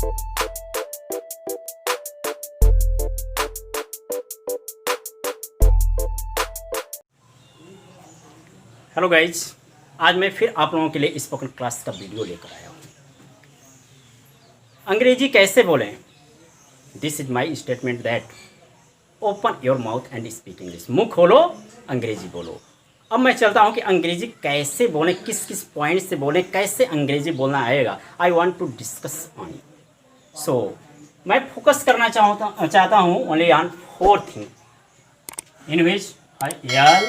Hello guys, आज मैं फिर आप लोगों के लिए स्पोकन क्लास का वीडियो लेकर आया हूँ। अंग्रेजी कैसे बोलें? This is my statement that open your mouth and speak English. मुँह खोलो, अंग्रेजी बोलो। अब मैं चलता हूँ कि अंग्रेजी कैसे बोलें, किस किस पॉइंट से बोलें, कैसे अंग्रेजी बोलना आएगा। I want to discuss on. So मैं फोकस करना चाहता हूँ only on 4 thing in which L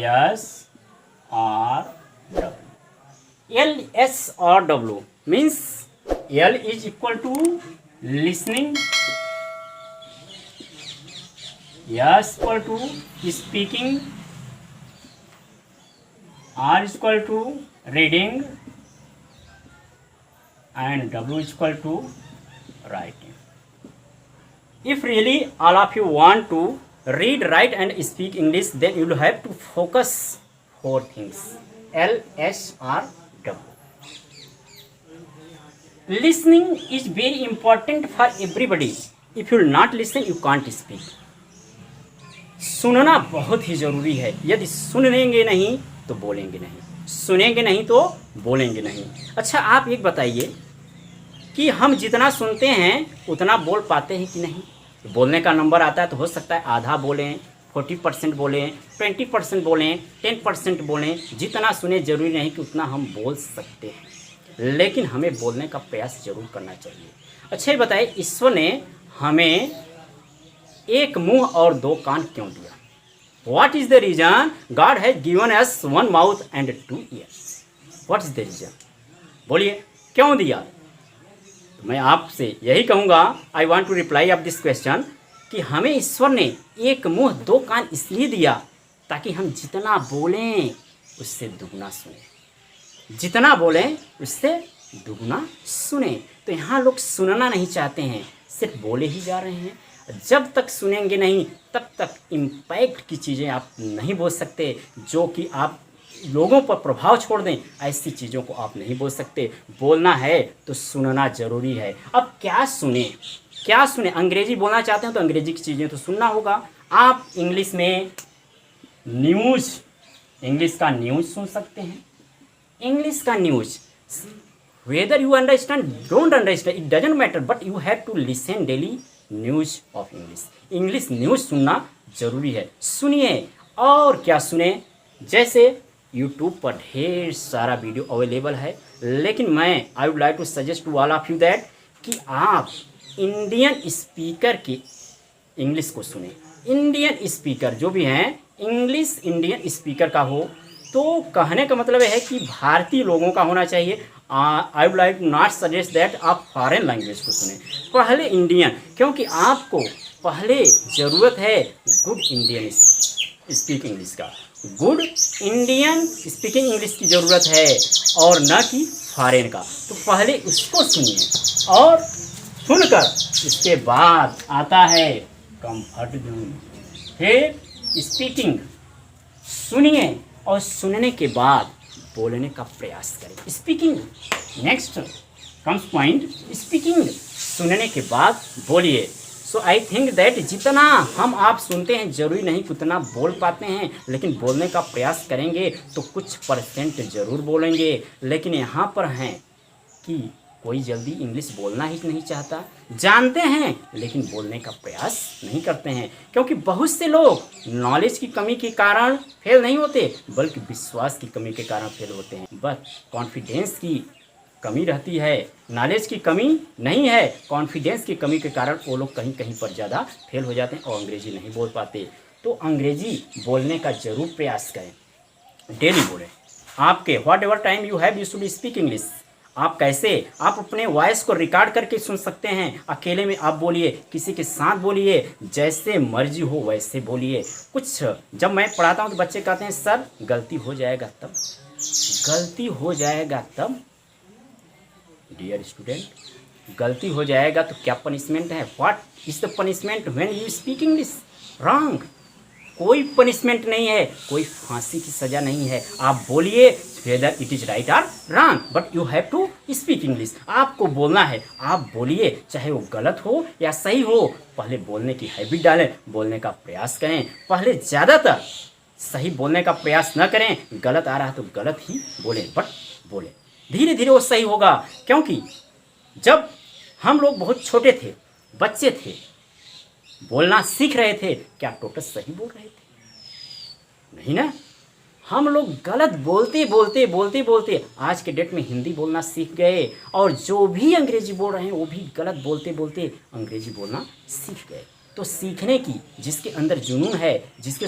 S R W. L S R W means L is equal to listening, S equal to speaking, R is equal to reading, and W is equal to writing. If really all of you want to read, write and speak English, then you will have to focus 4 things. L, S, R, W. Listening is very important for everybody. If you will not listen, you can't speak. सुनना बहुत ही ज़रूरी है। यदि सुनेंगे नहीं तो बोलेंगे नहीं, सुनेंगे नहीं तो बोलेंगे नहीं। अच्छा, आप एक बताइए कि हम जितना सुनते हैं उतना बोल पाते हैं कि नहीं? बोलने का नंबर आता है तो हो सकता है आधा बोलें, 40% बोलें, 20% बोलें, 10% बोलें। जितना सुने जरूरी नहीं कि उतना हम बोल सकते हैं, लेकिन हमें बोलने का प्रयास जरूर करना चाहिए। अच्छा, ये बताइए, ईश्वर ने हमें एक मुंह और 2 कान क्यों दिया? What is the reason God has given us 1 mouth and 2 ears? What is the reason? बोलिए, क्यों दिया? तो मैं आपसे यही कहूँगा, I want to reply of this question, कि हमें ईश्वर ने एक मुंह 2 कान इसलिए दिया ताकि हम जितना बोलें उससे दुगना सुने, जितना बोलें उससे दुगना सुने। तो यहाँ लोग सुनना नहीं चाहते हैं, सिर्फ बोले ही जा रहे हैं। जब तक सुनेंगे नहीं तब तक इम्पैक्ट की चीज़ें आप नहीं बोल सकते, जो कि आप लोगों पर प्रभाव छोड़ दें, ऐसी चीज़ों को आप नहीं बोल सकते। बोलना है तो सुनना ज़रूरी है। अब क्या सुने, क्या सुने? अंग्रेजी बोलना चाहते हैं तो अंग्रेजी की चीज़ें तो सुनना होगा। आप इंग्लिश में न्यूज़, इंग्लिश का न्यूज़ सुन सकते हैं। इंग्लिश का news, whether you understand don't understand it doesn't matter, but you have to listen daily news of English. English news सुनना जरूरी है, सुनिए। और क्या सुने? जैसे यूट्यूब पर ढेर सारा वीडियो अवेलेबल है, लेकिन मैं I would like to suggest to all of you that कि आप इंडियन स्पीकर की इंग्लिश को सुने। इंडियन स्पीकर जो भी हैं, इंग्लिश इंडियन स्पीकर का हो, तो कहने का मतलब है कि भारतीय लोगों का होना चाहिए। आई would like not suggest that आप फॉरेन लैंग्वेज को सुने, पहले इंडियन, क्योंकि आपको पहले ज़रूरत है गुड इंडियन स्पीक इंग्लिश का, गुड इंडियन स्पीकिंग इंग्लिश की ज़रूरत है, और न कि फॉरेन का। तो पहले उसको सुनिए, और सुनकर इसके बाद आता है कंफर्ट जोन, फिर स्पीकिंग। सुनिए और सुनने के बाद बोलने का प्रयास करें। Speaking next comes point, speaking. सुनने के बाद बोलिए। सो आई थिंक दैट जितना हम आप सुनते हैं जरूरी नहीं कि उतना बोल पाते हैं, लेकिन बोलने का प्रयास करेंगे तो कुछ परसेंट ज़रूर बोलेंगे। लेकिन यहाँ पर हैं कि कोई जल्दी इंग्लिश बोलना ही नहीं चाहता, जानते हैं लेकिन बोलने का प्रयास नहीं करते हैं, क्योंकि बहुत से लोग नॉलेज की कमी के कारण फेल नहीं होते, बल्कि विश्वास की कमी के कारण फेल होते हैं। बस कॉन्फिडेंस की कमी रहती है, नॉलेज की कमी नहीं है, कॉन्फिडेंस की कमी के कारण वो लोग कहीं कहीं पर ज़्यादा फेल हो जाते हैं और अंग्रेजी नहीं बोल पाते। तो अंग्रेजी बोलने का ज़रूर प्रयास करें, डेली बोलें। आपके what ever time you have, you should speak English. आप कैसे, आप अपने वॉइस को रिकॉर्ड करके सुन सकते हैं। अकेले में आप बोलिए, किसी के साथ बोलिए, जैसे मर्जी हो वैसे बोलिए। कुछ जब मैं पढ़ाता हूँ तो बच्चे कहते हैं सर गलती हो जाएगा तब, गलती हो जाएगा तब। डियर स्टूडेंट, गलती हो जाएगा तो क्या पनिशमेंट है? What is the punishment when you speak English wrong? कोई पनिशमेंट नहीं है, कोई फांसी की सज़ा नहीं है। आप बोलिए वेदर इट इज़ राइट और wrong, but you have to speak English. आपको बोलना है, आप बोलिए, चाहे वो गलत हो या सही हो। पहले बोलने की हैबिट डालें, बोलने का प्रयास करें। पहले ज़्यादातर सही बोलने का प्रयास न करें, गलत आ रहा है तो गलत ही बोलें, बट बोलें। धीरे धीरे वो सही होगा, क्योंकि जब हम लोग बहुत छोटे थे, बच्चे थे, बोलना सीख रहे थे, क्या टोटल सही बोल रहे थे? नहीं ना। हम लोग गलत बोलते बोलते बोलते बोलते आज के डेट में हिंदी बोलना सीख गए, और जो भी अंग्रेजी बोल रहे हैं वो भी गलत बोलते बोलते अंग्रेजी बोलना सीख गए। तो सीखने की जिसके अंदर जुनून है, जिसके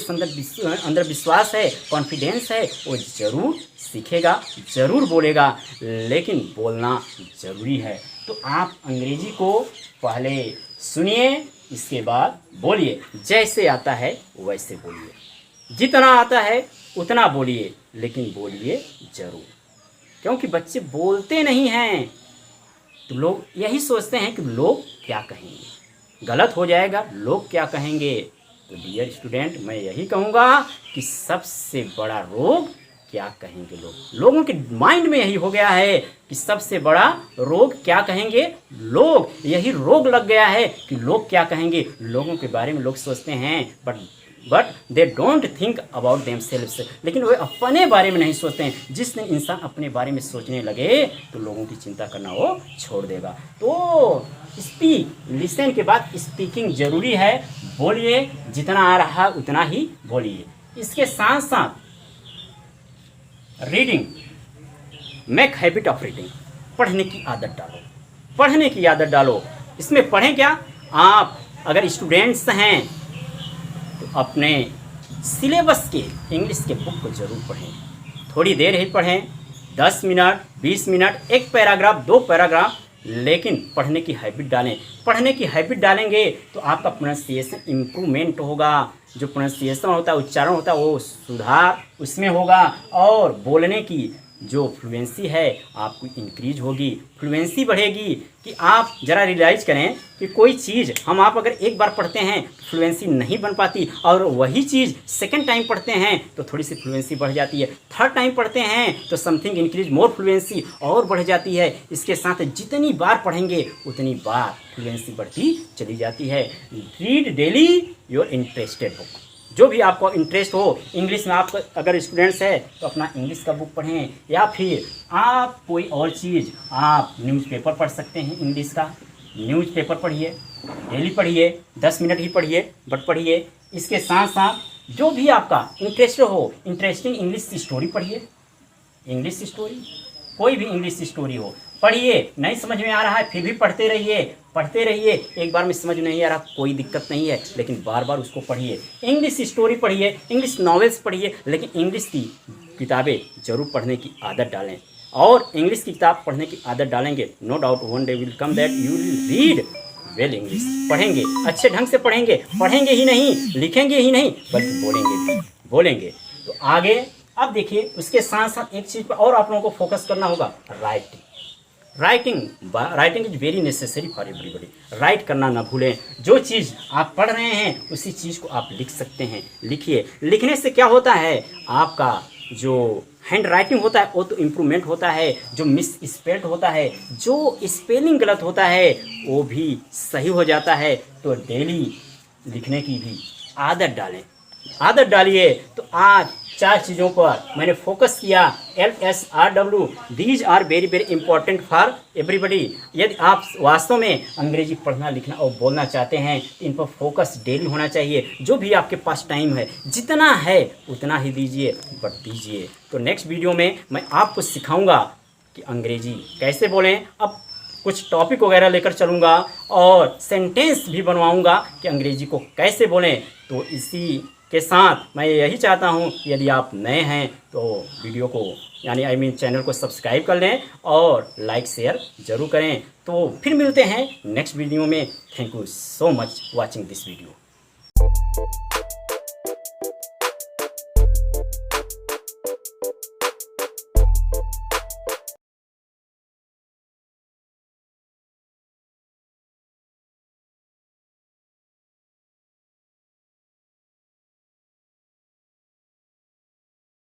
अंदर विश्वास है, कॉन्फिडेंस है, वो ज़रूर सीखेगा, ज़रूर बोलेगा, लेकिन बोलना ज़रूरी है। तो आप अंग्रेजी को पहले सुनिए, इसके बाद बोलिए। जैसे आता है वैसे बोलिए, जितना आता है उतना बोलिए, लेकिन बोलिए ज़रूर। क्योंकि बच्चे बोलते नहीं हैं तो लोग यही सोचते हैं कि लोग क्या कहेंगे, गलत हो जाएगा, लोग क्या कहेंगे। तो डियर स्टूडेंट, मैं यही कहूँगा कि सबसे बड़ा रोग क्या कहेंगे लोग। लोगों के माइंड में यही हो गया है कि सबसे बड़ा रोग क्या कहेंगे लोग। यही रोग लग गया है कि लोग क्या कहेंगे। लोगों के बारे में लोग सोचते हैं, but they don't think about themselves. लेकिन वे अपने बारे में नहीं सोचते हैं। जिस दिन इंसान अपने बारे में सोचने लगे तो लोगों की चिंता करना वो छोड़ देगा। तो स्पीक, लिसन के बाद स्पीकिंग जरूरी है। बोलिए, जितना आ रहा है उतना ही बोलिए। इसके साथ साथ reading, make habit of reading, पढ़ने की आदत डालो, पढ़ने की आदत डालो। इसमें पढ़ें क्या, आप अगर स्टूडेंट्स हैं तो अपने सिलेबस के इंग्लिश के बुक को ज़रूर पढ़ें। थोड़ी देर ही पढ़ें, 10 मिनट, 20 मिनट, एक पैराग्राफ, 2 पैराग्राफ, लेकिन पढ़ने की हैबिट डालें। पढ़ने की हैबिट डालेंगे तो आपका प्रोनाउंसिएशन इम्प्रूवमेंट होगा। जो प्रोनाउंसिएशन होता है, उच्चारण होता है, वो सुधार उसमें होगा, और बोलने की जो फ्लुएंसी है आपको इंक्रीज होगी, फ्लुएंसी बढ़ेगी। कि आप ज़रा रियलाइज करें कि कोई चीज़ आप अगर एक बार पढ़ते हैं फ्लुएंसी नहीं बन पाती, और वही चीज़ सेकंड टाइम पढ़ते हैं तो थोड़ी सी फ्लुएंसी बढ़ जाती है, थर्ड टाइम पढ़ते हैं तो समथिंग इंक्रीज मोर, फ्लुएंसी और बढ़ जाती है। इसके साथ जितनी बार पढ़ेंगे उतनी बार फ्लुएंसी बढ़ती चली जाती है। Read daily your interested book, जो भी आपको इंटरेस्ट हो। इंग्लिश में आप अगर स्टूडेंट्स है तो अपना इंग्लिश का बुक पढ़ें, या फिर आप कोई और चीज़, आप न्यूज़पेपर पढ़ सकते हैं। इंग्लिश का न्यूज़पेपर पढ़िए, डेली पढ़िए, 10 मिनट ही पढ़िए, बट पढ़िए। इसके साथ साथ जो भी आपका इंटरेस्ट हो, इंटरेस्टिंग इंग्लिश स्टोरी पढ़िए। इंग्लिश स्टोरी, कोई भी इंग्लिश स्टोरी हो पढ़िए। नहीं समझ में आ रहा है फिर भी पढ़ते रहिए, पढ़ते रहिए। एक बार में समझ नहीं आ रहा कोई दिक्कत नहीं है, लेकिन बार बार उसको पढ़िए। इंग्लिश स्टोरी पढ़िए, इंग्लिश नॉवेल्स पढ़िए, लेकिन इंग्लिश की किताबें जरूर पढ़ने की आदत डालें। और इंग्लिश की किताब पढ़ने की आदत डालेंगे, no doubt one day will come that you will read well English. पढ़ेंगे, अच्छे ढंग से पढ़ेंगे, पढ़ेंगे ही नहीं, लिखेंगे ही नहीं, बल्कि बोलेंगे भी, बोलेंगे। तो आगे अब देखिए, उसके साथ साथ एक चीज़ पर और आप लोगों को फोकस करना होगा, writing. Writing is very necessary for everybody. Right करना ना भूलें। जो चीज़ आप पढ़ रहे हैं उसी चीज़ को आप लिख सकते हैं, लिखिए। लिखने से क्या होता है, आपका जो हैंड राइटिंग होता है वो तो इम्प्रूवमेंट होता है, जो मिस स्पेल्ड होता है, जो स्पेलिंग गलत होता है वो भी सही हो जाता है। तो डेली लिखने की भी आदत डालें, आदत डालिए। तो आज 4 चीज़ों पर मैंने फोकस किया, LSRW, these are very very important for everybody. यदि आप वास्तव में अंग्रेजी पढ़ना, लिखना और बोलना चाहते हैं तो इन पर फोकस डेली होना चाहिए। जो भी आपके पास टाइम है, जितना है उतना ही दीजिए, बट दीजिए। तो नेक्स्ट वीडियो में मैं आपको सिखाऊंगा कि अंग्रेजी कैसे बोलें। अब कुछ टॉपिक वगैरह लेकर चलूँगा और सेंटेंस भी बनवाऊँगा कि अंग्रेजी को कैसे बोलें। तो इसी के साथ मैं यही चाहता हूँ, यदि आप नए हैं तो वीडियो को चैनल को सब्सक्राइब कर लें और लाइक शेयर ज़रूर करें। तो फिर मिलते हैं नेक्स्ट वीडियो में। Thank you so much watching this video.